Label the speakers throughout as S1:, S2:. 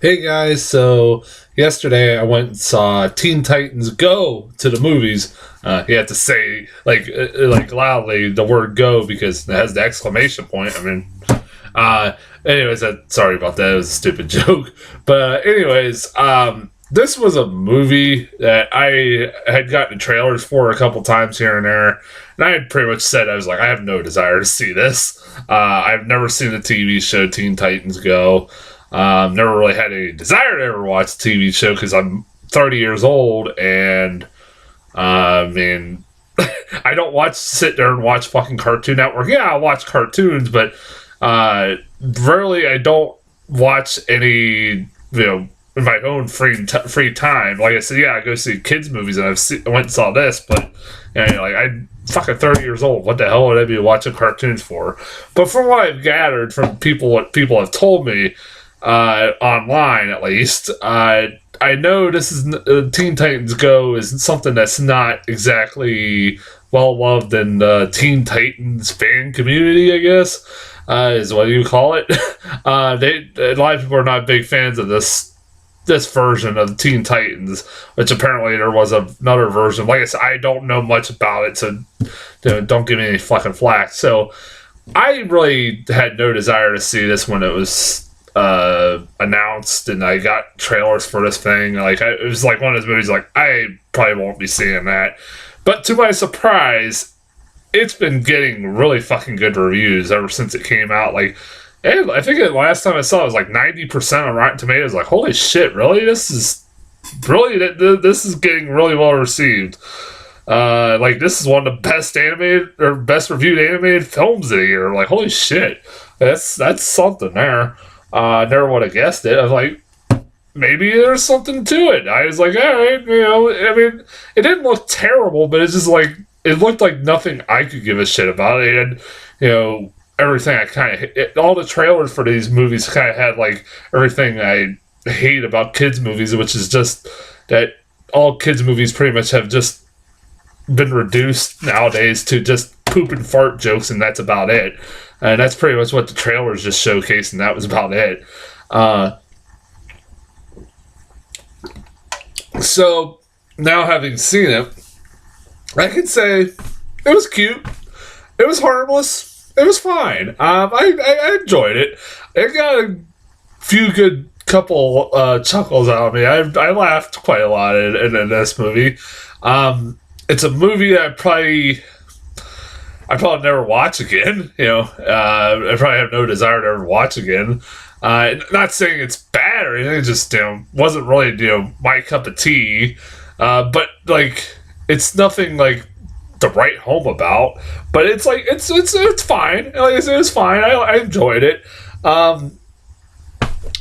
S1: Hey guys, so yesterday I went and saw Teen Titans Go to the movies. You have to say like loudly the word "go" because it has the exclamation point. Anyways, sorry about that. It was a stupid joke. But this was a movie that I had gotten trailers for a couple times here and there, and I had pretty much said I was like, I have no desire to see this. I've never seen the TV show Teen Titans Go. Never really had any desire to ever watch a TV show because I'm 30 years old and I mean, I don't sit there and watch fucking Cartoon Network. Yeah, I watch cartoons, but rarely I don't watch any, in my own free time. Like I said, yeah, I go see kids movies, and I went and saw this, but I'm fucking 30 years old. What the hell would I be watching cartoons for? But from what I've gathered from what people have told me, online at least, I know this is Teen Titans Go is something that's not exactly well loved in the Teen Titans fan community, I guess, is what you call it. A lot of people are not big fans of this version of Teen Titans, which apparently there was another version. Like I said, I don't know much about it, so don't give me any fucking flack. So I really had no desire to see this when it was announced, and I got trailers for this thing. It was like one of those movies. Like, I probably won't be seeing that, but to my surprise, it's been getting really fucking good reviews ever since it came out. I think the last time I saw it was like 90% on Rotten Tomatoes. Like, holy shit, really? This is getting really well received. This is one of the best animated or best reviewed animated films of the year. Like, holy shit, that's something there. Never would have guessed it. I was like, maybe there's something to it. I was like, all right, it didn't look terrible, but it's just like it looked like nothing I could give a shit about. It had, everything I kind of all the trailers for these movies kind of had like everything I hate about kids movies, which is just that all kids movies pretty much have just been reduced nowadays to just poop and fart jokes, and that's about it. And that's pretty much what the trailers just showcased, and that was about it. So now having seen it, I can say it was cute. It was harmless. It was fine. I enjoyed it. It got a few good couple chuckles out of me. I laughed quite a lot in this movie. It's a movie that I probably never watch again. I probably have no desire to ever watch again. Not saying it's bad or anything. It just wasn't really my cup of tea. But it's nothing like to write home about. But it's like it's fine. Like I said, it's fine. I enjoyed it.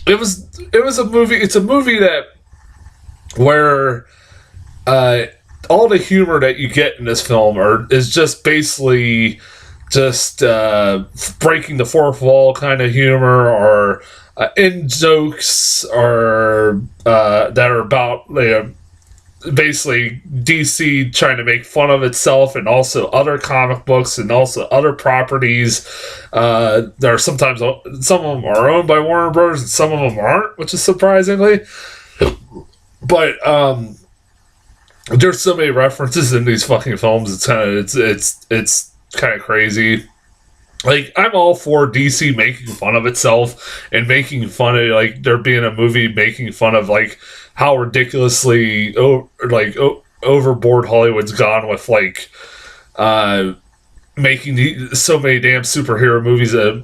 S1: It was a movie. It's a movie that where all the humor that you get in this film is just basically just breaking the fourth wall kind of humor, or in jokes, or that are about basically DC trying to make fun of itself and also other comic books and also other properties. There are sometimes some of them are owned by Warner Bros. And some of them aren't, which is surprisingly. But there's so many references in these fucking films. It's kind of crazy. Like, I'm all for DC making fun of itself and making fun of there being a movie making fun of how ridiculously overboard Hollywood's gone with making so many damn superhero movies. A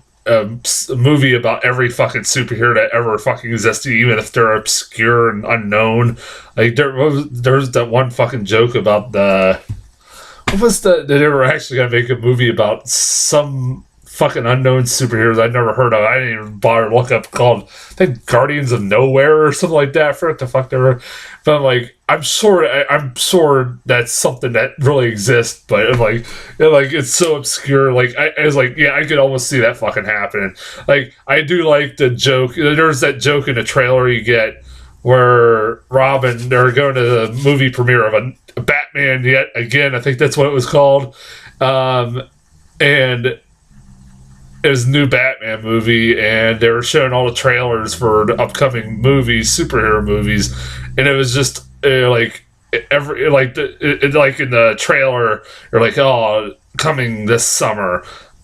S1: movie about every fucking superhero that ever fucking existed, even if they're obscure and unknown. There's that one fucking joke about they were actually gonna make a movie about some fucking unknown superheroes I'd never heard of. I didn't even bother to look up, called, I think, Guardians of Nowhere or something like that. For what the fuck they were. But I'm sure that's something that really exists, but it's so obscure. I was like, yeah, I could almost see that fucking happening. I do like the joke. There's that joke in the trailer you get where they're going to the movie premiere of a Batman yet again. I think that's what it was called. And it was a new Batman movie, and they were showing all the trailers for the upcoming movies, superhero movies, and it was just like every like in the trailer, they're like, oh, coming this summer,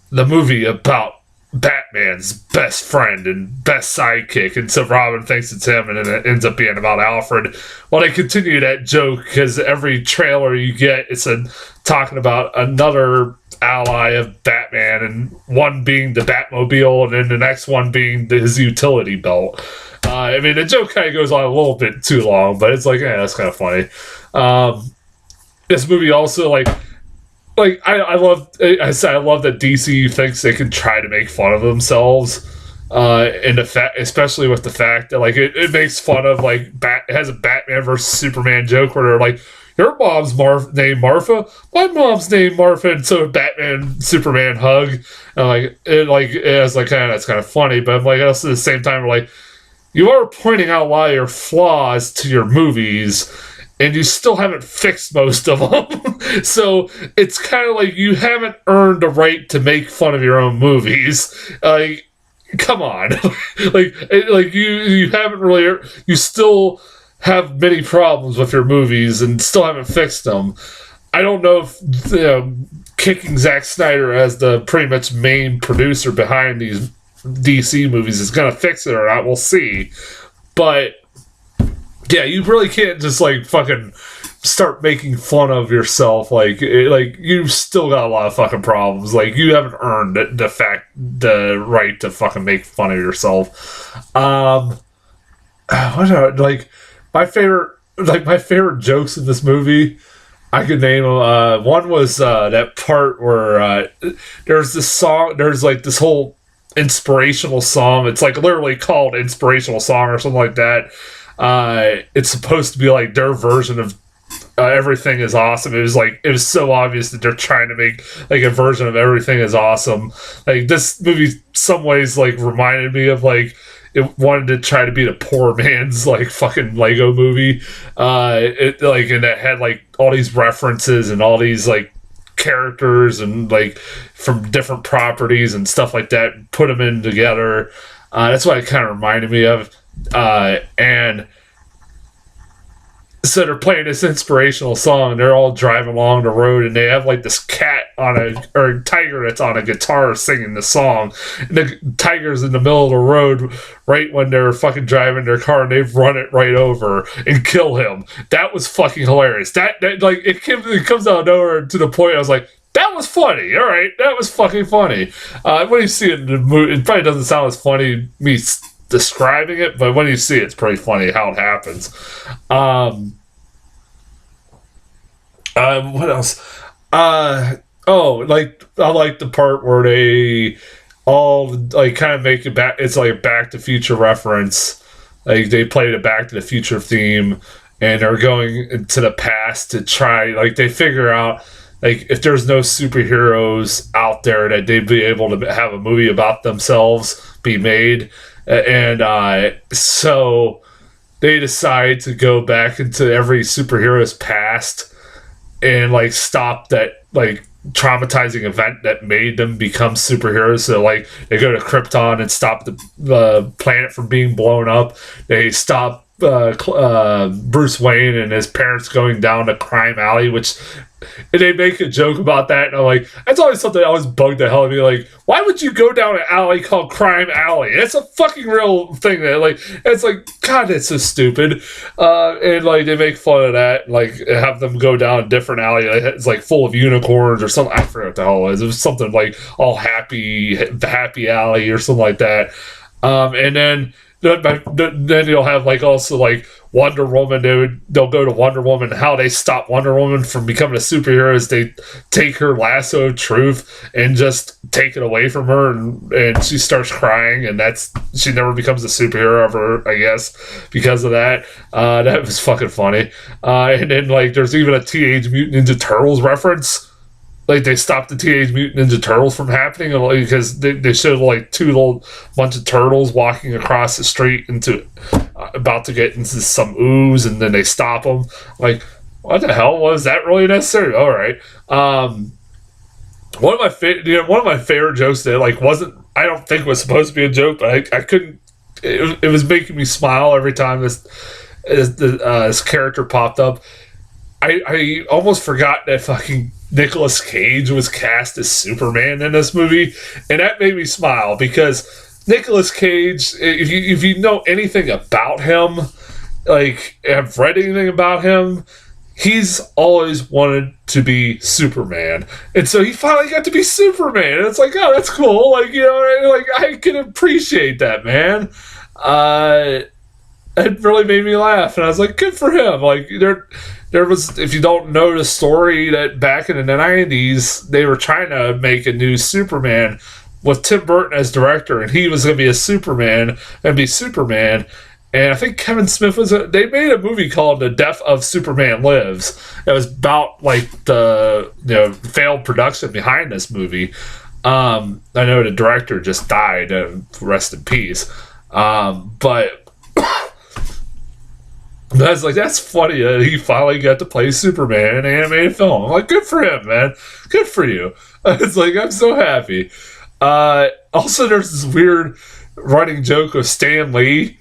S1: the movie about Batman's best friend and best sidekick, and so Robin thinks it's him, and then it ends up being about Alfred. Well, they continue that joke because every trailer you get, it's talking about another ally of Batman, and one being the Batmobile, and then the next one being his utility belt. I mean, the joke kind of goes on a little bit too long, but it's like, yeah, that's kind of funny. This movie also I love that DC thinks they can try to make fun of themselves, and the fact, especially with the fact that it makes fun of it has a Batman versus Superman joke where they're like, your mom's named Martha, my mom's named Martha, and so Batman Superman hug, and it's that's kind of funny, but also at the same time you are pointing out a lot of your flaws to your movies, and you still haven't fixed most of them. So it's kind of like you haven't earned the right to make fun of your own movies. Come on. You haven't really, you still have many problems with your movies and still haven't fixed them. I don't know if kicking Zack Snyder as the pretty much main producer behind these DC movies is going to fix it or not. We'll see. But yeah, you really can't just fucking start making fun of yourself. You've still got a lot of fucking problems. You haven't earned the right to fucking make fun of yourself. My favorite jokes in this movie, I could name them. One was that part where there's this song. There's this whole inspirational song. It's literally called Inspirational Song or something like that. It's supposed to be their version of Everything Is Awesome. It was so obvious that they're trying to make a version of Everything Is Awesome. This movie, some ways, reminded me of it wanted to try to be the poor man's fucking Lego movie. And it had all these references and all these characters and from different properties and stuff like that, put them in together. That's what it kind of reminded me of. And so they're playing this inspirational song, and they're all driving along the road, and they have this cat or a tiger that's on a guitar singing the song, and the tiger's in the middle of the road right when they're fucking driving their car, and they've run it right over and kill him. That was fucking hilarious. It comes out of nowhere to the point I was like, that was funny. All right, that was fucking funny. When you see it in the movie, it probably doesn't sound as funny me describing it, but when you see it, it's pretty funny how it happens. What else? I like the part where they all kind of make it back. It's a Back to Future reference. They played a Back to the Future theme, and they're going into the past to try. They figure out if there's no superheroes out there, that they'd be able to have a movie about themselves be made. And so they decide to go back into every superhero's past and stop that traumatizing event that made them become superheroes. So they go to Krypton and stop the planet from being blown up. They stop Bruce Wayne and his parents going down to Crime Alley, and they make a joke about that, and I'm that's always something that always bugged the hell out of me. Why would you go down an alley called Crime Alley? It's a fucking real thing that it's God, that's so stupid. And they make fun of that, have them go down a different alley. It's full of unicorns or something. I forget what the hell it was. It was something all happy alley or something like that. And then you'll have also Wonder Woman. They'll go to Wonder Woman. How they stop Wonder Woman from becoming a superhero is they take her lasso of truth and just take it away from her, and she starts crying, and she never becomes a superhero ever, I guess, because of that. That was fucking funny. And then there's even a Teenage Mutant Ninja Turtles reference. They stopped the Teenage Mutant Ninja Turtles from happening because they showed two little bunch of turtles walking across the street about to get into some ooze, and then they stop them. What the hell? Was that really necessary? All right. One of my favorite jokes that wasn't I don't think was supposed to be a joke, but I couldn't. It was making me smile every time this character popped up. I almost forgot that fucking Nicolas Cage was cast as Superman in this movie, and that made me smile because Nicolas Cage, if you know anything about him, like have read anything about him, he's always wanted to be Superman, and so he finally got to be Superman. And it's like, oh, that's cool. Like, you know, like I can appreciate that, man. It really made me laugh, and I was like, good for him. Like there was, if you don't know the story, that back in the 90s they were trying to make a new Superman with Tim Burton as director, and he was going to be a Superman and be Superman. And I think Kevin Smith they made a movie called The Death of Superman Lives. It was about like the failed production behind this movie. I know the director just died, rest in peace. But I was like, that's funny that he finally got to play Superman in an animated film. I'm like, good for him, man. Good for you. It's like, I'm so happy. Also, there's this weird running joke of Stan Lee.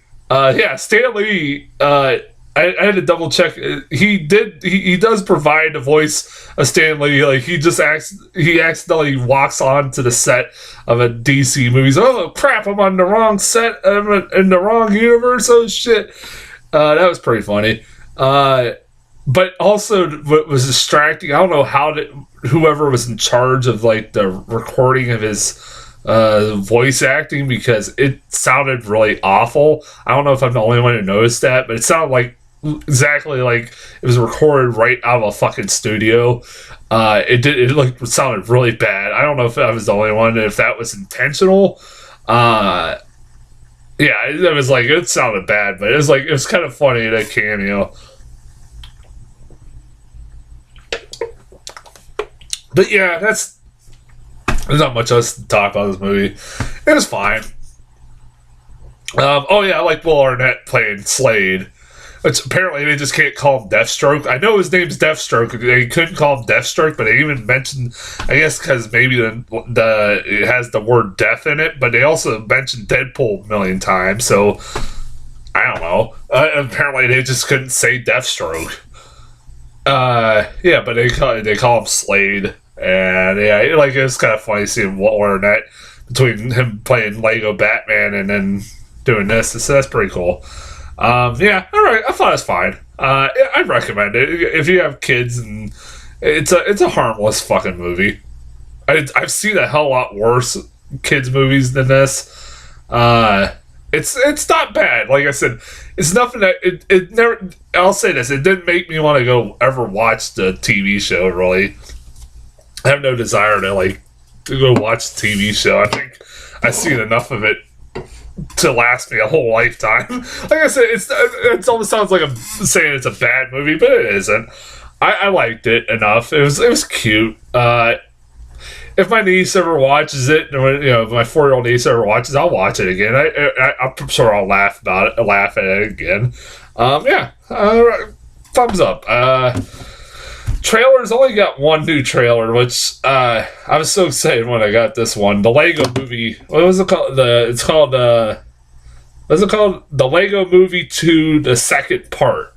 S1: Stan Lee, I had to double check. He does provide the voice of Stan Lee. Like, he accidentally walks onto the set of a DC movie. He's, oh crap, I'm on the wrong set. I'm in the wrong universe. Oh shit. That was pretty funny. But also what was distracting, I don't know how whoever was in charge of like the recording of his voice acting, because it sounded really awful. I don't know if I'm the only one who noticed that, but it sounded like exactly like it was recorded right out of a fucking studio. It sounded really bad. I don't know if I was the only one, if that was intentional. It was like, it sounded bad, but it was kind of funny, that cameo. But yeah, there's not much else to talk about this movie. It was fine. I like Will Arnett playing Slade, which apparently they just can't call him Deathstroke. I know his name's Deathstroke. They couldn't call him Deathstroke, but they even mentioned, I guess because maybe it has the word death in it, but they also mentioned Deadpool a million times, so I don't know. Apparently they just couldn't say Deathstroke. But they call him Slade. And it's kind of funny seeing Will Arnett between him playing Lego Batman and then doing this. So that's pretty cool. All right. I thought it was fine. I'd recommend it if you have kids, and it's a harmless fucking movie. I've seen a hell lot worse kids movies than this. It's not bad. Like I said, it's nothing that it never. I'll say this: it didn't make me want to go ever watch the TV show. Really, I have no desire to go watch the TV show. I think I've seen enough of it to last me a whole lifetime. Like I said, it almost sounds like I'm saying it's a bad movie, but it isn't. I liked it enough. It was cute. If my niece ever watches it, if my 4-year-old niece ever watches, I'll watch it again. I'm sure I'll laugh at it again. Thumbs up. Trailer's only got one new trailer, which I was so excited when I got this one. The Lego Movie. What was it called? What's it called? The Lego Movie 2, the second part.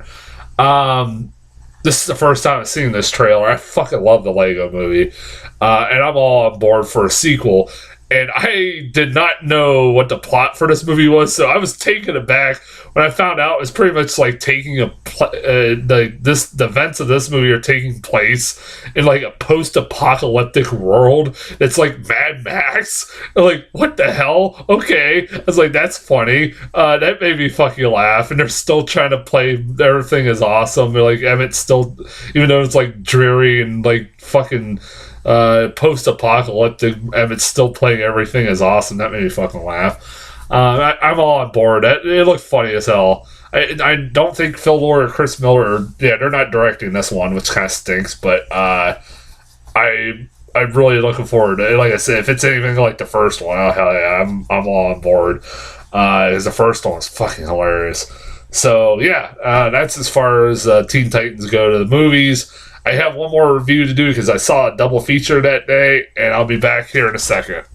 S1: This is the first time I've seen this trailer. I fucking love the Lego Movie. And I'm all on board for a sequel. And I did not know what the plot for this movie was, so I was taken aback when I found out it was pretty much like taking the events of this movie are taking place in like a post-apocalyptic world. It's like Mad Max. I'm like, what the hell? Okay, I was like, that's funny. That made me fucking laugh. And they're still trying to play everything is awesome. They're like, Emmett's still, even though it's like dreary and like fucking post-apocalyptic, Emmett's still playing everything is awesome. That made me fucking laugh. I'm all on board. It looked funny as hell. I don't think Phil Lord or Chris Miller, they're not directing this one, which kind of stinks, but I'm really looking forward to it. Like I said, if it's anything like the first one, oh hell yeah, I'm all on board. Because the first one was fucking hilarious. So that's as far as Teen Titans go to the movies. I have one more review to do because I saw a double feature that day, and I'll be back here in a second.